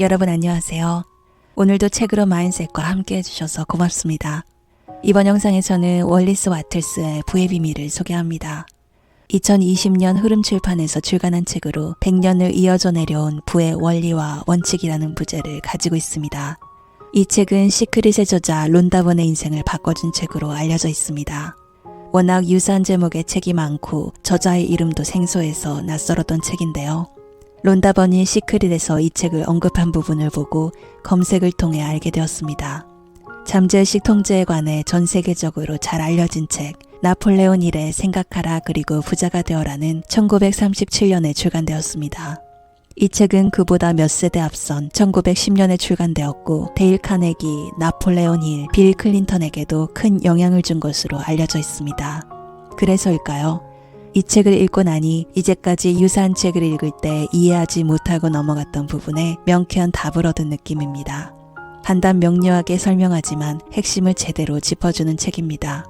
여러분 안녕하세요. 오늘도 책으로 마인셋과 함께 해주셔서 고맙습니다. 이번 영상에서는 월리스 와틀스의 부의 비밀을 소개합니다. 2020년 흐름출판에서 출간한 책으로 100년을 이어져 내려온 부의 원리와 원칙이라는 부제를 가지고 있습니다. 이 책은 시크릿의 저자 론다번의 인생을 바꿔준 책으로 알려져 있습니다. 워낙 유사한 제목의 책이 많고 저자의 이름도 생소해서 낯설었던 책인데요. 론다번이 시크릿에서 이 책을 언급한 부분을 보고 검색을 통해 알게 되었습니다. 잠재의식 통제에 관해 전 세계적으로 잘 알려진 책 나폴레온 일의 생각하라 그리고 부자가 되어라는 1937년에 출간되었습니다. 이 책은 그보다 몇 세대 앞선 1910년에 출간되었고 데일 카네기, 나폴레온 힐, 빌 클린턴에게도 큰 영향을 준 것으로 알려져 있습니다. 그래서일까요? 이 책을 읽고 나니 이제까지 유사한 책을 읽을 때 이해하지 못하고 넘어갔던 부분에 명쾌한 답을 얻은 느낌입니다. 간단 명료하게 설명하지만 핵심을 제대로 짚어주는 책입니다.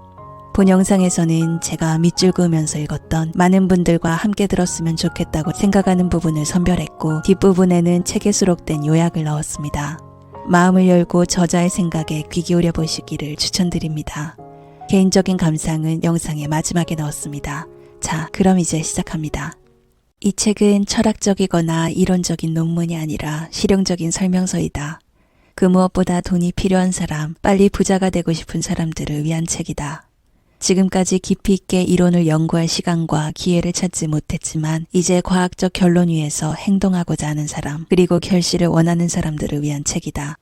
본 영상에서는 제가 밑줄 그으면서 읽었던 많은 분들과 함께 들었으면 좋겠다고 생각하는 부분을 선별했고 뒷부분에는 책에 수록된 요약을 넣었습니다. 마음을 열고 저자의 생각에 귀 기울여 보시기를 추천드립니다. 개인적인 감상은 영상의 마지막에 넣었습니다. 자, 그럼 이제 시작합니다. 이 책은 철학적이거나 이론적인 논문이 아니라 실용적인 설명서이다. 그 무엇보다 돈이 필요한 사람, 빨리 부자가 되고 싶은 사람들을 위한 책이다. 지금까지 깊이 있게 이론을 연구할 시간과 기회를 찾지 못했지만 이제 과학적 결론 위에서 행동하고자 하는 사람, 그리고 결실을 원하는 사람들을 위한 책이다.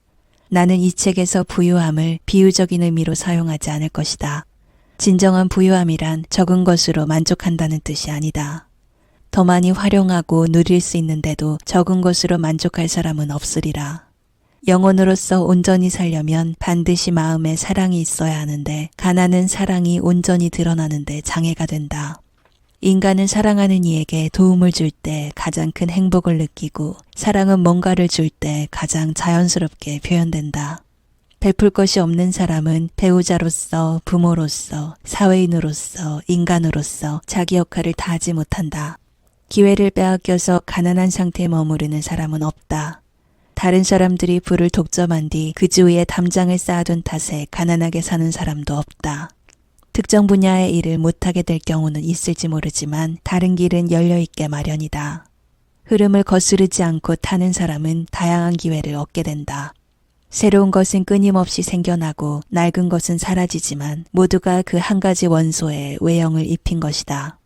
나는 이 책에서 부유함을 비유적인 의미로 사용하지 않을 것이다. 진정한 부유함이란 적은 것으로 만족한다는 뜻이 아니다. 더 많이 활용하고 누릴 수 있는데도 적은 것으로 만족할 사람은 없으리라. 영혼으로서 온전히 살려면 반드시 마음에 사랑이 있어야 하는데 가난은 사랑이 온전히 드러나는데 장애가 된다. 인간은 사랑하는 이에게 도움을 줄 때 가장 큰 행복을 느끼고 사랑은 뭔가를 줄 때 가장 자연스럽게 표현된다. 베풀 것이 없는 사람은 배우자로서, 부모로서, 사회인으로서, 인간으로서 자기 역할을 다하지 못한다. 기회를 빼앗겨서 가난한 상태에 머무르는 사람은 없다. 다른 사람들이 부를 독점한 뒤 그 주위에 담장을 쌓아둔 탓에 가난하게 사는 사람도 없다. 특정 분야의 일을 못하게 될 경우는 있을지 모르지만 다른 길은 열려있게 마련이다. 흐름을 거스르지 않고 타는 사람은 다양한 기회를 얻게 된다. 새로운 것은 끊임없이 생겨나고 낡은 것은 사라지지만 모두가 그 한 가지 원소에 외형을 입힌 것이다.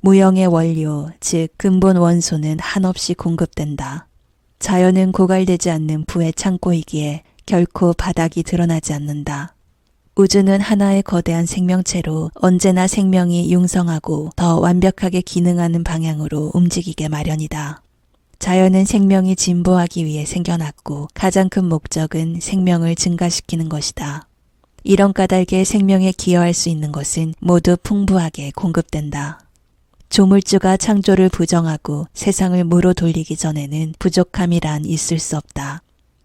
무형의 원료, 즉 근본 원소는 한없이 공급된다. 자연은 고갈되지 않는 부의 창고이기에 결코 바닥이 드러나지 않는다. 우주는 하나의 거대한 생명체로 언제나 생명이 융성하고 더 완벽하게 기능하는 방향으로 움직이게 마련이다. 자연은 생명이 진보하기 위해 생겨났고 가장 큰 목적은 생명을 증가시키는 것이다. 이런 까닭에 생명에 기여할 수 있는 것은 모두 풍부하게 공급된다. 조물주가 창조를 부정하고 세상을 무로 돌리기 전에는 부족함이란 있을 수 없다.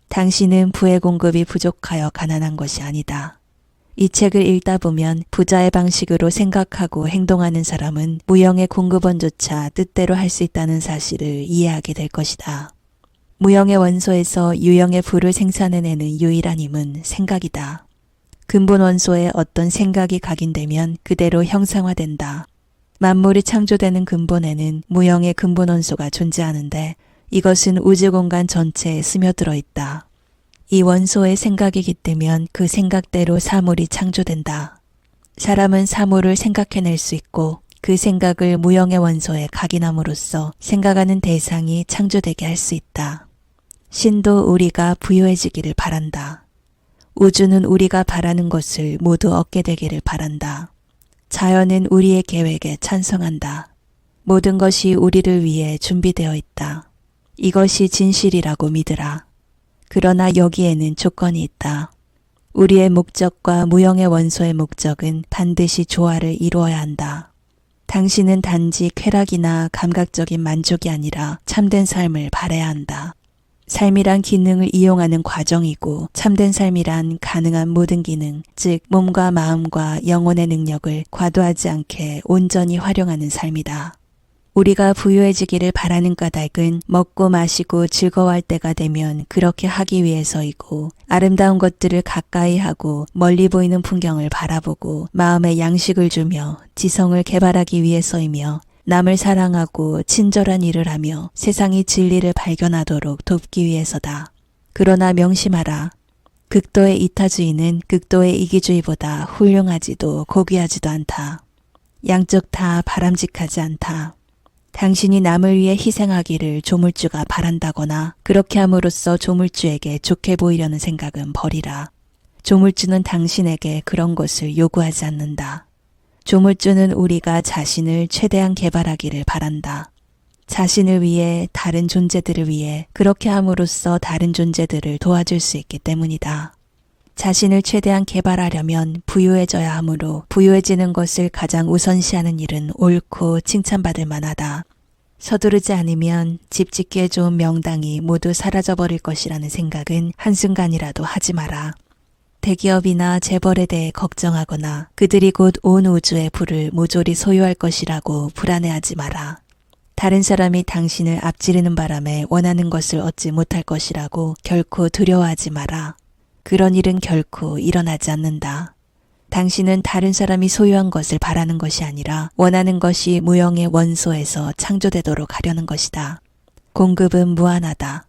당신은 부의 공급이 부족하여 가난한 것이 아니다. 이 책을 읽다 보면 부자의 방식으로 생각하고 행동하는 사람은 무형의 공급원조차 뜻대로 할 수 있다는 사실을 이해하게 될 것이다. 무형의 원소에서 유형의 부를 생산해내는 유일한 힘은 생각이다. 근본 원소에 어떤 생각이 각인되면 그대로 형상화된다. 만물이 창조되는 근본에는 무형의 근본 원소가 존재하는데 이것은 우주 공간 전체에 스며들어 있다. 이 원소의 생각이 깃들면 그 생각대로 사물이 창조된다. 사람은 사물을 생각해낼 수 있고 그 생각을 무형의 원소에 각인함으로써 생각하는 대상이 창조되게 할 수 있다. 신도 우리가 부유해지기를 바란다. 우주는 우리가 바라는 것을 모두 얻게 되기를 바란다. 자연은 우리의 계획에 찬성한다. 모든 것이 우리를 위해 준비되어 있다. 이것이 진실이라고 믿으라. 그러나 여기에는 조건이 있다. 우리의 목적과 무형의 원소의 목적은 반드시 조화를 이루어야 한다. 당신은 단지 쾌락이나 감각적인 만족이 아니라 참된 삶을 바라야 한다. 삶이란 기능을 이용하는 과정이고 참된 삶이란 가능한 모든 기능, 즉 몸과 마음과 영혼의 능력을 과도하지 않게 온전히 활용하는 삶이다. 우리가 부유해지기를 바라는 까닭은 먹고 마시고 즐거워할 때가 되면 그렇게 하기 위해서이고, 아름다운 것들을 가까이 하고 멀리 보이는 풍경을 바라보고 마음에 양식을 주며 지성을 개발하기 위해서이며, 남을 사랑하고 친절한 일을 하며 세상이 진리를 발견하도록 돕기 위해서다. 그러나 명심하라. 극도의 이타주의는 극도의 이기주의보다 훌륭하지도 고귀하지도 않다. 양쪽 다 바람직하지 않다. 당신이 남을 위해 희생하기를 조물주가 바란다거나 그렇게 함으로써 조물주에게 좋게 보이려는 생각은 버리라. 조물주는 당신에게 그런 것을 요구하지 않는다. 조물주는 우리가 자신을 최대한 개발하기를 바란다. 자신을 위해, 다른 존재들을 위해 그렇게 함으로써 다른 존재들을 도와줄 수 있기 때문이다. 자신을 최대한 개발하려면 부유해져야 하므로 부유해지는 것을 가장 우선시하는 일은 옳고 칭찬받을 만하다. 서두르지 않으면 집 짓기에 좋은 명당이 모두 사라져버릴 것이라는 생각은 한순간이라도 하지 마라. 대기업이나 재벌에 대해 걱정하거나 그들이 곧 온 우주의 부를 모조리 소유할 것이라고 불안해하지 마라. 다른 사람이 당신을 앞지르는 바람에 원하는 것을 얻지 못할 것이라고 결코 두려워하지 마라. 그런 일은 결코 일어나지 않는다. 당신은 다른 사람이 소유한 것을 바라는 것이 아니라 원하는 것이 무형의 원소에서 창조되도록 하려는 것이다. 공급은 무한하다.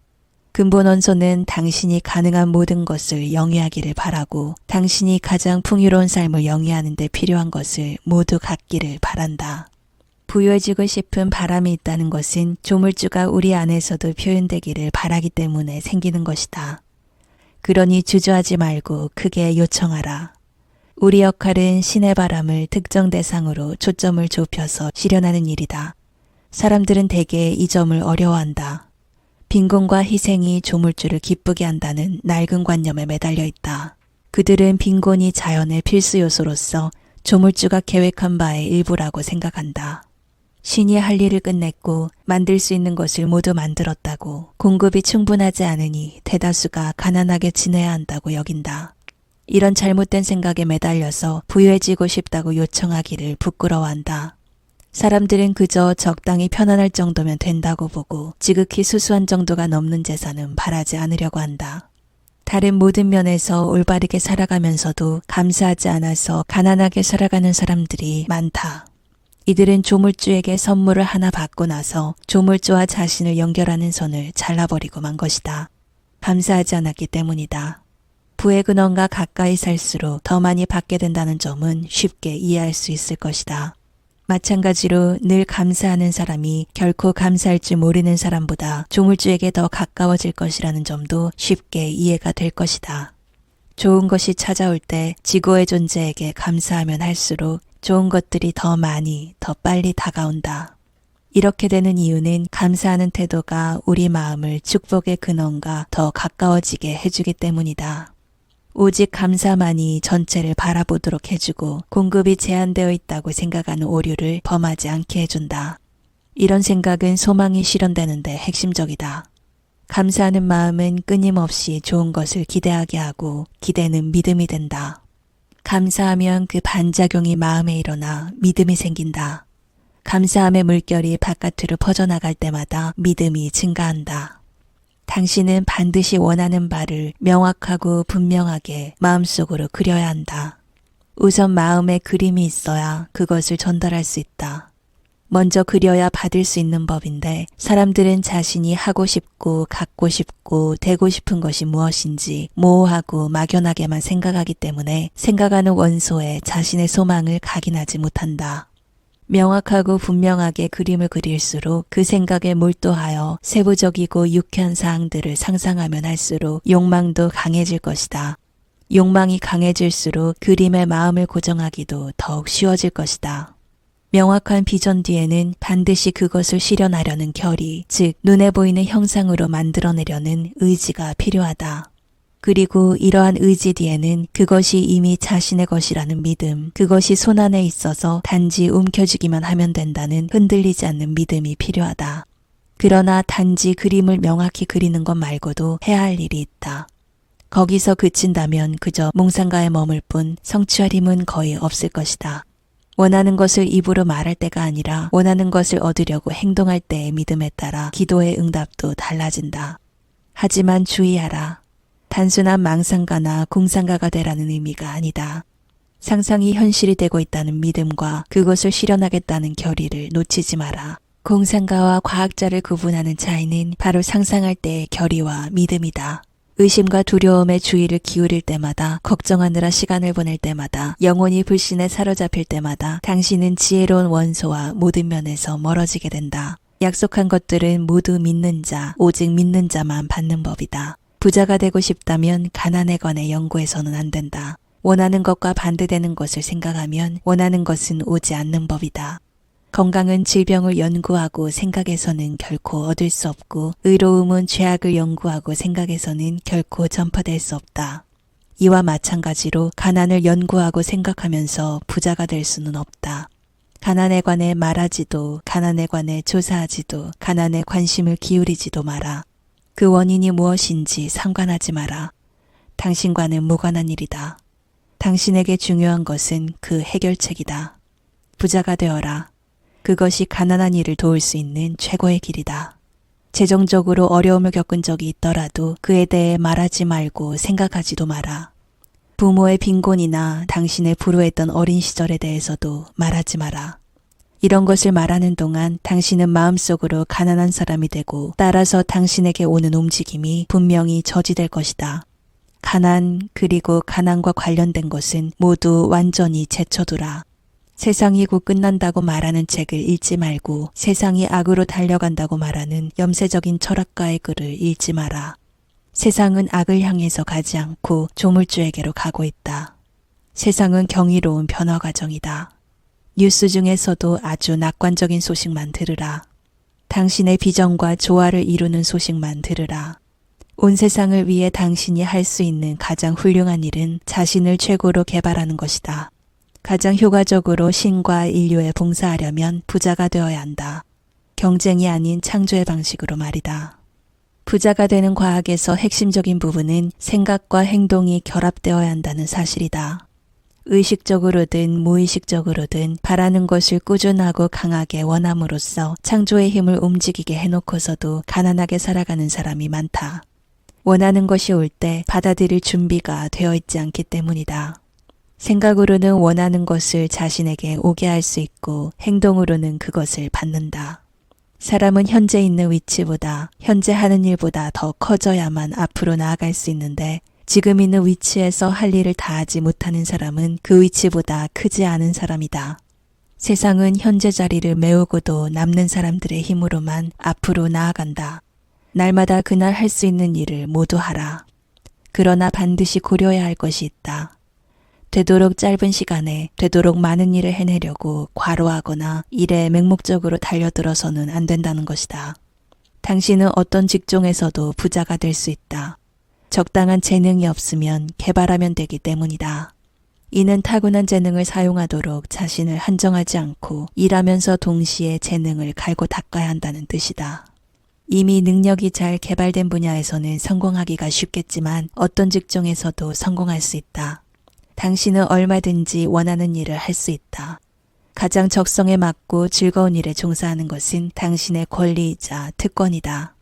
근본 원소는 당신이 가능한 모든 것을 영위하기를 바라고 당신이 가장 풍요로운 삶을 영위하는 데 필요한 것을 모두 갖기를 바란다. 부유해지고 싶은 바람이 있다는 것은 조물주가 우리 안에서도 표현되기를 바라기 때문에 생기는 것이다. 그러니 주저하지 말고 크게 요청하라. 우리 역할은 신의 바람을 특정 대상으로 초점을 좁혀서 실현하는 일이다. 사람들은 대개 이 점을 어려워한다. 빈곤과 희생이 조물주를 기쁘게 한다는 낡은 관념에 매달려 있다. 그들은 빈곤이 자연의 필수 요소로서 조물주가 계획한 바의 일부라고 생각한다. 신이 할 일을 끝냈고 만들 수 있는 것을 모두 만들었다고, 공급이 충분하지 않으니 대다수가 가난하게 지내야 한다고 여긴다. 이런 잘못된 생각에 매달려서 부유해지고 싶다고 요청하기를 부끄러워한다. 사람들은 그저 적당히 편안할 정도면 된다고 보고 지극히 수수한 정도가 넘는 재산은 바라지 않으려고 한다. 다른 모든 면에서 올바르게 살아가면서도 감사하지 않아서 가난하게 살아가는 사람들이 많다. 이들은 조물주에게 선물을 하나 받고 나서 조물주와 자신을 연결하는 선을 잘라버리고 만 것이다. 감사하지 않았기 때문이다. 부의 근원과 가까이 살수록 더 많이 받게 된다는 점은 쉽게 이해할 수 있을 것이다. 마찬가지로 늘 감사하는 사람이 결코 감사할 줄 모르는 사람보다 조물주에게 더 가까워질 것이라는 점도 쉽게 이해가 될 것이다. 좋은 것이 찾아올 때 지구의 존재에게 감사하면 할수록 좋은 것들이 더 많이, 더 빨리 다가온다. 이렇게 되는 이유는 감사하는 태도가 우리 마음을 축복의 근원과 더 가까워지게 해주기 때문이다. 오직 감사만이 전체를 바라보도록 해주고 공급이 제한되어 있다고 생각하는 오류를 범하지 않게 해준다. 이런 생각은 소망이 실현되는 데 핵심적이다. 감사하는 마음은 끊임없이 좋은 것을 기대하게 하고 기대는 믿음이 된다. 감사하면 그 반작용이 마음에 일어나 믿음이 생긴다. 감사함의 물결이 바깥으로 퍼져나갈 때마다 믿음이 증가한다. 당신은 반드시 원하는 바를 명확하고 분명하게 마음속으로 그려야 한다. 우선 마음에 그림이 있어야 그것을 전달할 수 있다. 먼저 그려야 받을 수 있는 법인데 사람들은 자신이 하고 싶고 갖고 싶고 되고 싶은 것이 무엇인지 모호하고 막연하게만 생각하기 때문에 생각하는 원소에 자신의 소망을 각인하지 못한다. 명확하고 분명하게 그림을 그릴수록 그 생각에 몰두하여 세부적이고 유쾌한 사항들을 상상하면 할수록 욕망도 강해질 것이다. 욕망이 강해질수록 그림에 마음을 고정하기도 더욱 쉬워질 것이다. 명확한 비전 뒤에는 반드시 그것을 실현하려는 결의, 즉 눈에 보이는 형상으로 만들어내려는 의지가 필요하다. 그리고 이러한 의지 뒤에는 그것이 이미 자신의 것이라는 믿음, 그것이 손안에 있어서 단지 움켜쥐기만 하면 된다는 흔들리지 않는 믿음이 필요하다. 그러나 단지 그림을 명확히 그리는 것 말고도 해야 할 일이 있다. 거기서 그친다면 그저 몽상가에 머물 뿐 성취할 힘은 거의 없을 것이다. 원하는 것을 입으로 말할 때가 아니라 원하는 것을 얻으려고 행동할 때의 믿음에 따라 기도의 응답도 달라진다. 하지만 주의하라. 단순한 망상가나 공상가가 되라는 의미가 아니다. 상상이 현실이 되고 있다는 믿음과 그것을 실현하겠다는 결의를 놓치지 마라. 공상가와 과학자를 구분하는 차이는 바로 상상할 때의 결의와 믿음이다. 의심과 두려움에 주의를 기울일 때마다, 걱정하느라 시간을 보낼 때마다, 영혼이 불신에 사로잡힐 때마다 당신은 지혜로운 원소와 모든 면에서 멀어지게 된다. 약속한 것들은 모두 믿는 자, 오직 믿는 자만 받는 법이다. 부자가 되고 싶다면 가난에 관해 연구해서는 안 된다. 원하는 것과 반대되는 것을 생각하면 원하는 것은 오지 않는 법이다. 건강은 질병을 연구하고 생각해서는 결코 얻을 수 없고 의로움은 죄악을 연구하고 생각해서는 결코 전파될 수 없다. 이와 마찬가지로 가난을 연구하고 생각하면서 부자가 될 수는 없다. 가난에 관해 말하지도, 가난에 관해 조사하지도, 가난에 관심을 기울이지도 마라. 그 원인이 무엇인지 상관하지 마라. 당신과는 무관한 일이다. 당신에게 중요한 것은 그 해결책이다. 부자가 되어라. 그것이 가난한 이를 도울 수 있는 최고의 길이다. 재정적으로 어려움을 겪은 적이 있더라도 그에 대해 말하지 말고 생각하지도 마라. 부모의 빈곤이나 당신의 불우했던 어린 시절에 대해서도 말하지 마라. 이런 것을 말하는 동안 당신은 마음속으로 가난한 사람이 되고 따라서 당신에게 오는 움직임이 분명히 저지될 것이다. 가난 그리고 가난과 관련된 것은 모두 완전히 제쳐두라. 세상이 곧 끝난다고 말하는 책을 읽지 말고 세상이 악으로 달려간다고 말하는 염세적인 철학가의 글을 읽지 마라. 세상은 악을 향해서 가지 않고 조물주에게로 가고 있다. 세상은 경이로운 변화 과정이다. 뉴스 중에서도 아주 낙관적인 소식만 들으라. 당신의 비전과 조화를 이루는 소식만 들으라. 온 세상을 위해 당신이 할 수 있는 가장 훌륭한 일은 자신을 최고로 개발하는 것이다. 가장 효과적으로 신과 인류에 봉사하려면 부자가 되어야 한다. 경쟁이 아닌 창조의 방식으로 말이다. 부자가 되는 과학에서 핵심적인 부분은 생각과 행동이 결합되어야 한다는 사실이다. 의식적으로든 무의식적으로든 바라는 것을 꾸준하고 강하게 원함으로써 창조의 힘을 움직이게 해놓고서도 가난하게 살아가는 사람이 많다. 원하는 것이 올 때 받아들일 준비가 되어 있지 않기 때문이다. 생각으로는 원하는 것을 자신에게 오게 할 수 있고 행동으로는 그것을 받는다. 사람은 현재 있는 위치보다 현재 하는 일보다 더 커져야만 앞으로 나아갈 수 있는데 지금 있는 위치에서 할 일을 다하지 못하는 사람은 그 위치보다 크지 않은 사람이다. 세상은 현재 자리를 메우고도 남는 사람들의 힘으로만 앞으로 나아간다. 날마다 그날 할 수 있는 일을 모두 하라. 그러나 반드시 고려해야 할 것이 있다. 되도록 짧은 시간에 되도록 많은 일을 해내려고 과로하거나 일에 맹목적으로 달려들어서는 안 된다는 것이다. 당신은 어떤 직종에서도 부자가 될 수 있다. 적당한 재능이 없으면 개발하면 되기 때문이다. 이는 타고난 재능을 사용하도록 자신을 한정하지 않고 일하면서 동시에 재능을 갈고 닦아야 한다는 뜻이다. 이미 능력이 잘 개발된 분야에서는 성공하기가 쉽겠지만 어떤 직종에서도 성공할 수 있다. 당신은 얼마든지 원하는 일을 할 수 있다. 가장 적성에 맞고 즐거운 일에 종사하는 것은 당신의 권리이자 특권이다.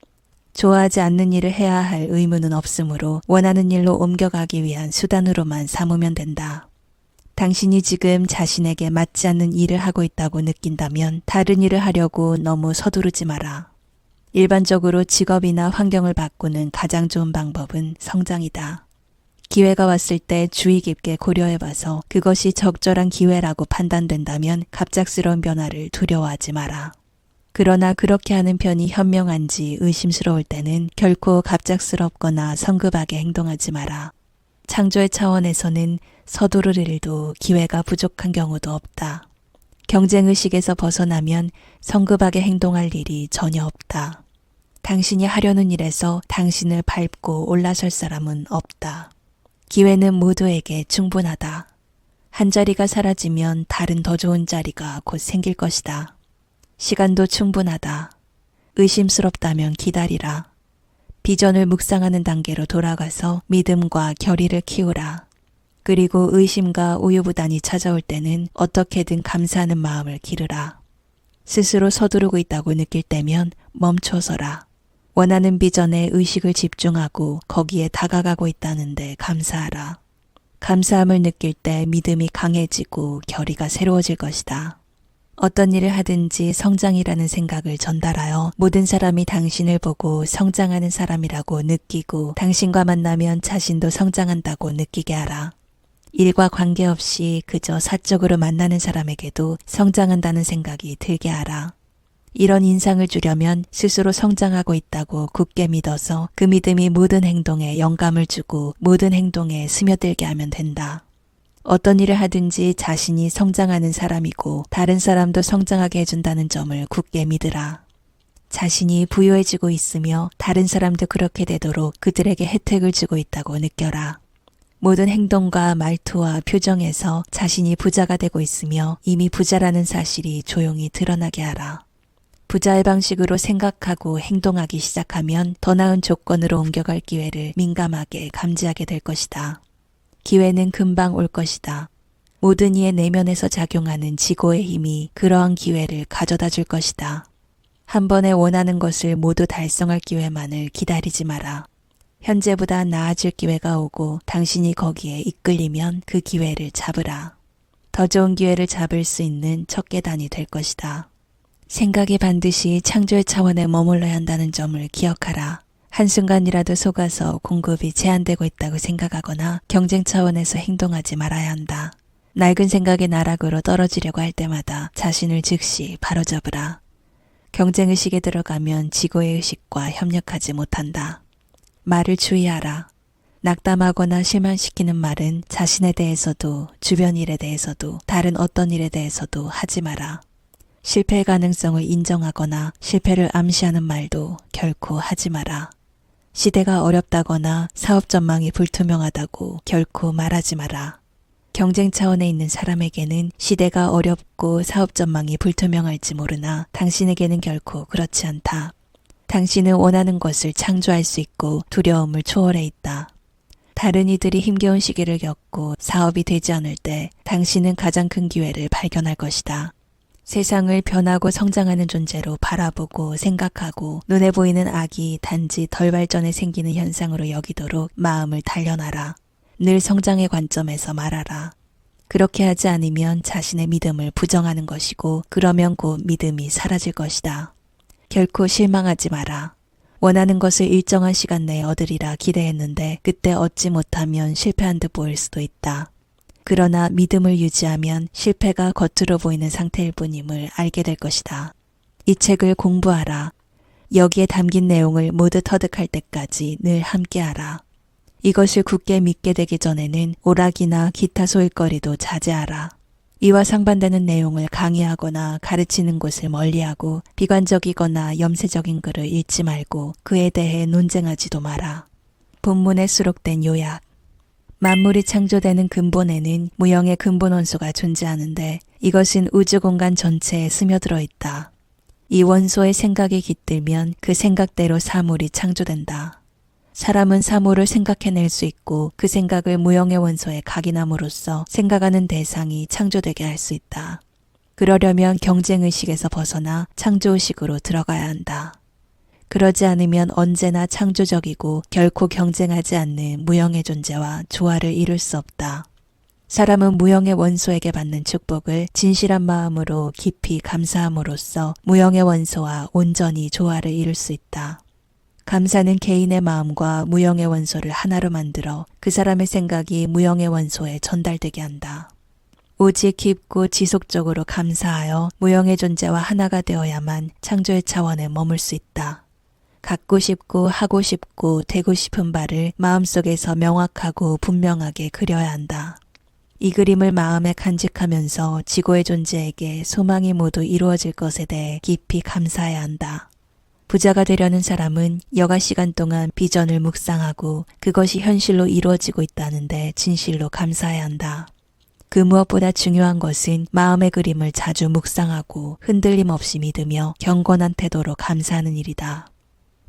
좋아하지 않는 일을 해야 할 의무는 없으므로 원하는 일로 옮겨가기 위한 수단으로만 삼으면 된다. 당신이 지금 자신에게 맞지 않는 일을 하고 있다고 느낀다면 다른 일을 하려고 너무 서두르지 마라. 일반적으로 직업이나 환경을 바꾸는 가장 좋은 방법은 성장이다. 기회가 왔을 때 주의 깊게 고려해봐서 그것이 적절한 기회라고 판단된다면 갑작스러운 변화를 두려워하지 마라. 그러나 그렇게 하는 편이 현명한지 의심스러울 때는 결코 갑작스럽거나 성급하게 행동하지 마라. 창조의 차원에서는 서두를 일도 기회가 부족한 경우도 없다. 경쟁의식에서 벗어나면 성급하게 행동할 일이 전혀 없다. 당신이 하려는 일에서 당신을 밟고 올라설 사람은 없다. 기회는 모두에게 충분하다. 한 자리가 사라지면 다른 더 좋은 자리가 곧 생길 것이다. 시간도 충분하다. 의심스럽다면 기다리라. 비전을 묵상하는 단계로 돌아가서 믿음과 결의를 키우라. 그리고 의심과 우유부단이 찾아올 때는 어떻게든 감사하는 마음을 기르라. 스스로 서두르고 있다고 느낄 때면 멈춰서라. 원하는 비전에 의식을 집중하고 거기에 다가가고 있다는데 감사하라. 감사함을 느낄 때 믿음이 강해지고 결의가 새로워질 것이다. 어떤 일을 하든지 성장이라는 생각을 전달하여 모든 사람이 당신을 보고 성장하는 사람이라고 느끼고 당신과 만나면 자신도 성장한다고 느끼게 하라. 일과 관계없이 그저 사적으로 만나는 사람에게도 성장한다는 생각이 들게 하라. 이런 인상을 주려면 스스로 성장하고 있다고 굳게 믿어서 그 믿음이 모든 행동에 영감을 주고 모든 행동에 스며들게 하면 된다. 어떤 일을 하든지 자신이 성장하는 사람이고 다른 사람도 성장하게 해준다는 점을 굳게 믿으라. 자신이 부유해지고 있으며 다른 사람도 그렇게 되도록 그들에게 혜택을 주고 있다고 느껴라. 모든 행동과 말투와 표정에서 자신이 부자가 되고 있으며 이미 부자라는 사실이 조용히 드러나게 하라. 부자의 방식으로 생각하고 행동하기 시작하면 더 나은 조건으로 옮겨갈 기회를 민감하게 감지하게 될 것이다. 기회는 금방 올 것이다. 모든 이의 내면에서 작용하는 지고의 힘이 그러한 기회를 가져다 줄 것이다. 한 번에 원하는 것을 모두 달성할 기회만을 기다리지 마라. 현재보다 나아질 기회가 오고 당신이 거기에 이끌리면 그 기회를 잡으라. 더 좋은 기회를 잡을 수 있는 첫 계단이 될 것이다. 생각이 반드시 창조의 차원에 머물러야 한다는 점을 기억하라. 한순간이라도 속아서 공급이 제한되고 있다고 생각하거나 경쟁 차원에서 행동하지 말아야 한다. 낡은 생각의 나락으로 떨어지려고 할 때마다 자신을 즉시 바로잡으라. 경쟁의식에 들어가면 지고의 의식과 협력하지 못한다. 말을 주의하라. 낙담하거나 실망시키는 말은 자신에 대해서도 주변 일에 대해서도 다른 어떤 일에 대해서도 하지 마라. 실패의 가능성을 인정하거나 실패를 암시하는 말도 결코 하지 마라. 시대가 어렵다거나 사업 전망이 불투명하다고 결코 말하지 마라. 경쟁 차원에 있는 사람에게는 시대가 어렵고 사업 전망이 불투명할지 모르나 당신에게는 결코 그렇지 않다. 당신은 원하는 것을 창조할 수 있고 두려움을 초월해 있다. 다른 이들이 힘겨운 시기를 겪고 사업이 되지 않을 때 당신은 가장 큰 기회를 발견할 것이다. 세상을 변하고 성장하는 존재로 바라보고 생각하고 눈에 보이는 악이 단지 덜 발전에 생기는 현상으로 여기도록 마음을 단련하라. 늘 성장의 관점에서 말하라. 그렇게 하지 않으면 자신의 믿음을 부정하는 것이고 그러면 곧 믿음이 사라질 것이다. 결코 실망하지 마라. 원하는 것을 일정한 시간 내에 얻으리라 기대했는데 그때 얻지 못하면 실패한 듯 보일 수도 있다. 그러나 믿음을 유지하면 실패가 겉으로 보이는 상태일 뿐임을 알게 될 것이다. 이 책을 공부하라. 여기에 담긴 내용을 모두 터득할 때까지 늘 함께하라. 이것을 굳게 믿게 되기 전에는 오락이나 기타 소일거리도 자제하라. 이와 상반되는 내용을 강의하거나 가르치는 곳을 멀리하고 비관적이거나 염세적인 글을 읽지 말고 그에 대해 논쟁하지도 마라. 본문에 수록된 요약. 만물이 창조되는 근본에는 무형의 근본 원소가 존재하는데 이것은 우주 공간 전체에 스며들어 있다. 이 원소의 생각이 깃들면 그 생각대로 사물이 창조된다. 사람은 사물을 생각해낼 수 있고 그 생각을 무형의 원소에 각인함으로써 생각하는 대상이 창조되게 할 수 있다. 그러려면 경쟁의식에서 벗어나 창조의식으로 들어가야 한다. 그러지 않으면 언제나 창조적이고 결코 경쟁하지 않는 무형의 존재와 조화를 이룰 수 없다. 사람은 무형의 원소에게 받는 축복을 진실한 마음으로 깊이 감사함으로써 무형의 원소와 온전히 조화를 이룰 수 있다. 감사는 개인의 마음과 무형의 원소를 하나로 만들어 그 사람의 생각이 무형의 원소에 전달되게 한다. 오직 깊고 지속적으로 감사하여 무형의 존재와 하나가 되어야만 창조의 차원에 머물 수 있다. 갖고 싶고 하고 싶고 되고 싶은 바를 마음속에서 명확하고 분명하게 그려야 한다. 이 그림을 마음에 간직하면서 지고의 존재에게 소망이 모두 이루어질 것에 대해 깊이 감사해야 한다. 부자가 되려는 사람은 여가 시간 동안 비전을 묵상하고 그것이 현실로 이루어지고 있다는데 진실로 감사해야 한다. 그 무엇보다 중요한 것은 마음의 그림을 자주 묵상하고 흔들림 없이 믿으며 경건한 태도로 감사하는 일이다.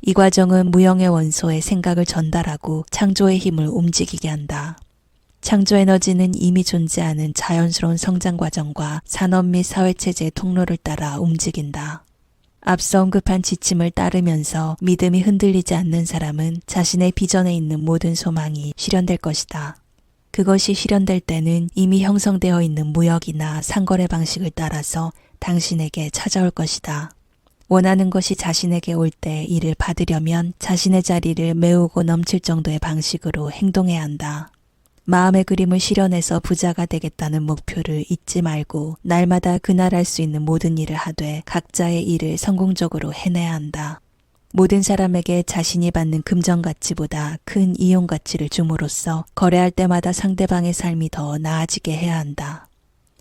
이 과정은 무형의 원소의 생각을 전달하고 창조의 힘을 움직이게 한다. 창조 에너지는 이미 존재하는 자연스러운 성장 과정과 산업 및 사회체제의 통로를 따라 움직인다. 앞서 언급한 지침을 따르면서 믿음이 흔들리지 않는 사람은 자신의 비전에 있는 모든 소망이 실현될 것이다. 그것이 실현될 때는 이미 형성되어 있는 무역이나 상거래 방식을 따라서 당신에게 찾아올 것이다. 원하는 것이 자신에게 올 때 이를 받으려면 자신의 자리를 메우고 넘칠 정도의 방식으로 행동해야 한다. 마음의 그림을 실현해서 부자가 되겠다는 목표를 잊지 말고 날마다 그날 할 수 있는 모든 일을 하되 각자의 일을 성공적으로 해내야 한다. 모든 사람에게 자신이 받는 금전 가치보다 큰 이용 가치를 줌으로써 거래할 때마다 상대방의 삶이 더 나아지게 해야 한다.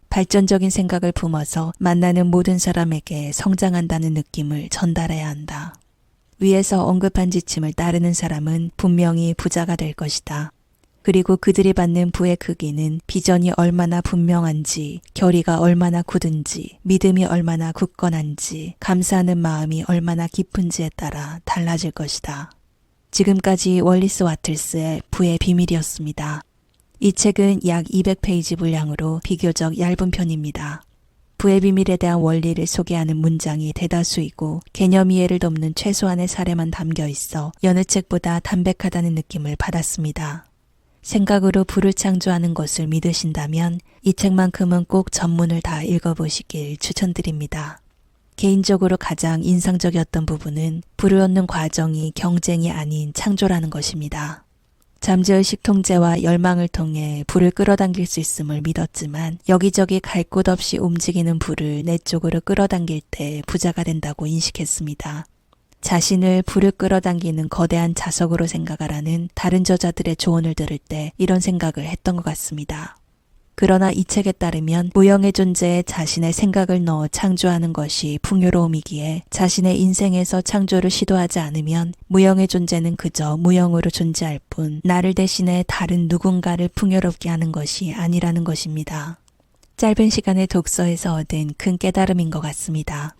발전적인 생각을 품어서 만나는 모든 사람에게 성장한다는 느낌을 전달해야 한다. 위에서 언급한 지침을 따르는 사람은 분명히 부자가 될 것이다. 그리고 그들이 받는 부의 크기는 비전이 얼마나 분명한지, 결의가 얼마나 굳은지, 믿음이 얼마나 굳건한지, 감사하는 마음이 얼마나 깊은지에 따라 달라질 것이다. 지금까지 월리스 와틀스의 부의 비밀이었습니다. 이 책은 약 200페이지 분량으로 비교적 얇은 편입니다. 부의 비밀에 대한 원리를 소개하는 문장이 대다수이고 개념 이해를 돕는 최소한의 사례만 담겨 있어 여느 책보다 담백하다는 느낌을 받았습니다. 생각으로 부를 창조하는 것을 믿으신다면 이 책만큼은 꼭 전문을 다 읽어보시길 추천드립니다. 개인적으로 가장 인상적이었던 부분은 부를 얻는 과정이 경쟁이 아닌 창조라는 것입니다. 잠재의식 통제와 열망을 통해 부를 끌어당길 수 있음을 믿었지만 여기저기 갈 곳 없이 움직이는 부를 내 쪽으로 끌어당길 때 부자가 된다고 인식했습니다. 자신을 부를 끌어당기는 거대한 자석으로 생각하라는 다른 저자들의 조언을 들을 때 이런 생각을 했던 것 같습니다. 그러나 이 책에 따르면 무형의 존재에 자신의 생각을 넣어 창조하는 것이 풍요로움이기에 자신의 인생에서 창조를 시도하지 않으면 무형의 존재는 그저 무형으로 존재할 뿐 나를 대신해 다른 누군가를 풍요롭게 하는 것이 아니라는 것입니다. 짧은 시간의 독서에서 얻은 큰 깨달음인 것 같습니다.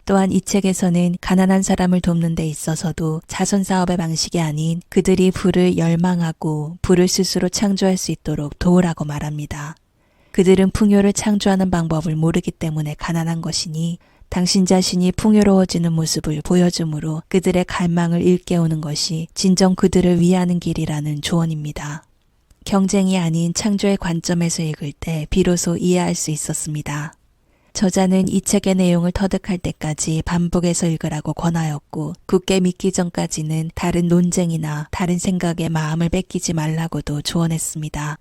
또한 이 책에서는 가난한 사람을 돕는 데 있어서도 자선사업의 방식이 아닌 그들이 부를 열망하고 부를 스스로 창조할 수 있도록 도우라고 말합니다. 그들은 풍요를 창조하는 방법을 모르기 때문에 가난한 것이니 당신 자신이 풍요로워지는 모습을 보여줌으로 그들의 갈망을 일깨우는 것이 진정 그들을 위하는 길이라는 조언입니다. 경쟁이 아닌 창조의 관점에서 읽을 때 비로소 이해할 수 있었습니다. 저자는 이 책의 내용을 터득할 때까지 반복해서 읽으라고 권하였고 굳게 믿기 전까지는 다른 논쟁이나 다른 생각에 마음을 뺏기지 말라고도 조언했습니다.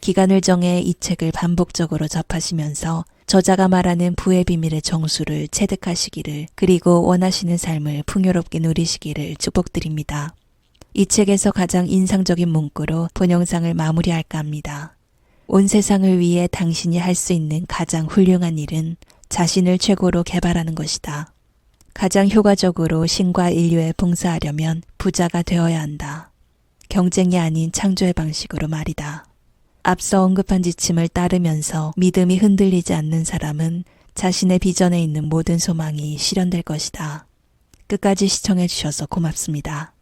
기간을 정해 이 책을 반복적으로 접하시면서 저자가 말하는 부의 비밀의 정수를 체득하시기를 그리고 원하시는 삶을 풍요롭게 누리시기를 축복드립니다. 이 책에서 가장 인상적인 문구로 본 영상을 마무리할까 합니다. 온 세상을 위해 당신이 할 수 있는 가장 훌륭한 일은 자신을 최고로 개발하는 것이다. 가장 효과적으로 신과 인류에 봉사하려면 부자가 되어야 한다. 경쟁이 아닌 창조의 방식으로 말이다. 앞서 언급한 지침을 따르면서 믿음이 흔들리지 않는 사람은 자신의 비전에 있는 모든 소망이 실현될 것이다. 끝까지 시청해 주셔서 고맙습니다.